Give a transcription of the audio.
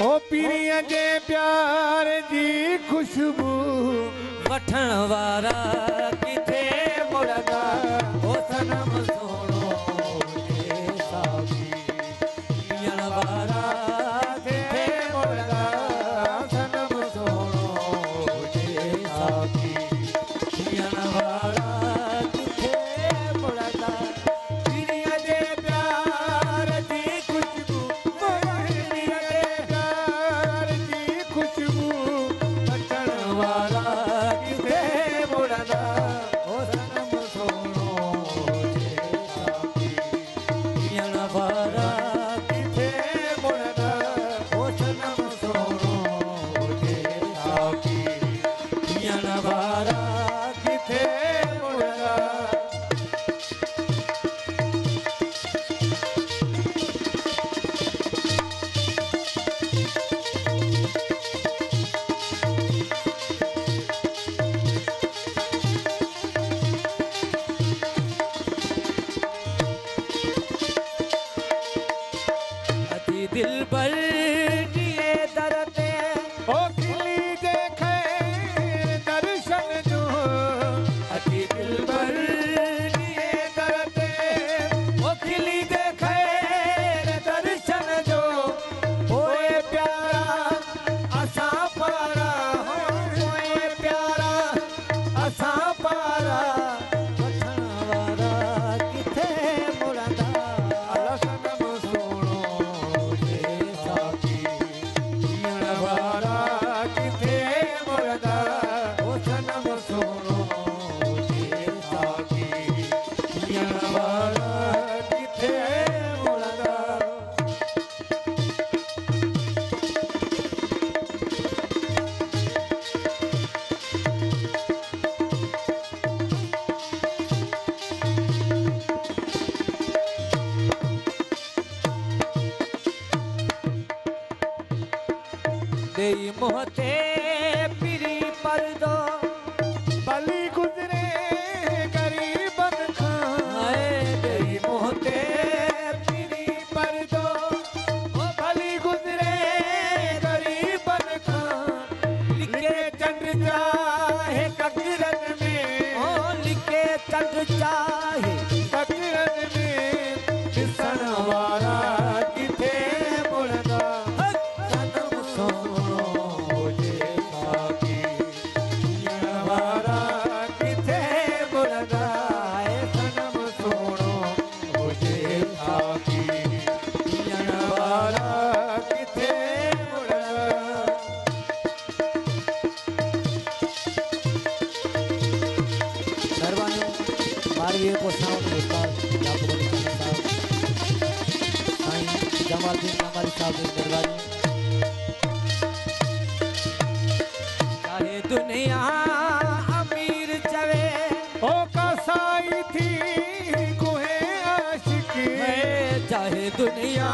ओ पीरीअ जे प्यार जी खुशबू वठण वारा किथे मुड़दा ओ सनम सोणो जे साथी पियण वारा किथे मुड़दा सनम सोणो जे साथी पियण वारा किथे मुड़दा पीरीअ जे प्यार जी खुशबू पीरीअ जे प्यार जी खुशबू वठण वारा किथे मुड़दा ओ सनम सोणो जे साथी पियण वारा किथे मुड़दा ओ सनम सोणो जे साथी पियण वारा किथे मुड़दा अति दिल पर दिए दरते ओ खिली देखे दर्शन जो अति दिल पर दिए दरते ओ खिली देखे दर्शन जो होए प्यारा असा पारा होए प्यारा असा पारा वठण वारा किथे मुड़दा सनम सोणो जे साथी पियण वारा किथे मुड़दा ओ सनम सोणो जे साथी पियण वारा किथे मुड़दा देई मोहते पिरी पर्दो भली गुजरे गरीबन खां हाय देई मोहते पिरी पर्दो ओ भली गुजरे गरीबन खां लिखे चंड चाहे ककरन में ओ लिखे चंद चाहे ककरन में ॾिसण वारा किथे मुड़दा सनम सोणो जे साथी पियण वारा किथे मुड़दा सनम सोणो जे साथी पियण वारा किथे मुड़दा मेहरबानी मारवीय को साउंड उस्ताद याकूब अली खान साहब साईं जमालुद्दीन कामाली साहब की मेहरबानी चाहे दुनिया अमीर चवे ओ कसाई थी कुहे आशिकी चाहे दुनिया